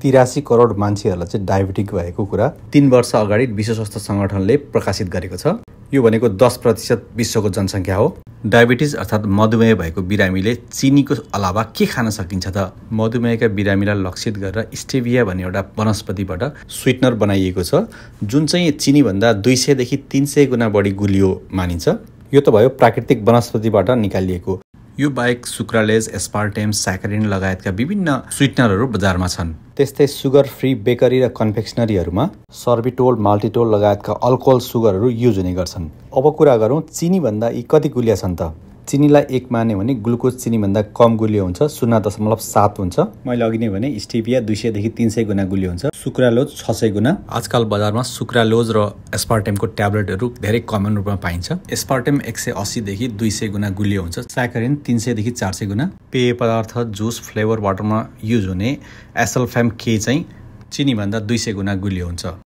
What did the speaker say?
83 करोड मान्छेहरूलाई चाहिँ डायबिटिक भएको कुरा 3 वर्ष अगाडि विश्व स्वास्थ्य संगठनले प्रकाशित गरेको छ। यो भनेको 10% विश्वको जनसङ्ख्या हो। डायबिटिज अर्थात् मधुमेह भएको बिरामीले चिनीको अलावा के खान सकिन्छ त? मधुमेहका बिरामीलाई लक्षित गरेर स्टेभिया भन्ने एउटा वनस्पतिबाट स्वीटनर बनाइएको छ, जुन चाहिँ चिनीभन्दा 200 देखि 300 गुणा बढी गुलियो मानिन्छ। यो त भयो प्राकृतिक वनस्पतिबाट निकालिएको। यो बाहेक सुक्रालेज, एस्पार्टेम, स्याकरिन लगायतका विभिन्न स्वीटनरहरू बजारमा छन्। त्यस्तै सुगर फ्री बेकरी र कन्फेक्सनरीहरूमा सर्बिटोल, माल्टिटोल लगायतका अल्कोहल सुगरहरू युज हुने गर्छन्। अब कुरा गरौँ चिनीभन्दा यी कति गुलिया छन् त? चिनीलाई 1 मान्यो भने ग्लुकोज चिनीभन्दा कम गुलियो हुन्छ, 0.7 हुन्छ। मैले अघि नै भने स्टेभिया 200 देखि 300 गुणा गुलियो हुन्छ, सुक्रालोज 600 गुणा। आजकल बजारमा सुक्रालोज र एस्पार्टेमको ट्याब्लेटहरू धेरै कमन रूपमा पाइन्छ। एस्पार्टेम 180 देखि 200 गुणा गुलियो हुन्छ, स्याकरिन 300 देखि 400 गुणा। पेय पदार्थ, जुस, फ्लेभर वाटरमा युज हुने एसल्फाम के चाहिँ चिनीभन्दा 200 गुणा गुलियो हुन्छ।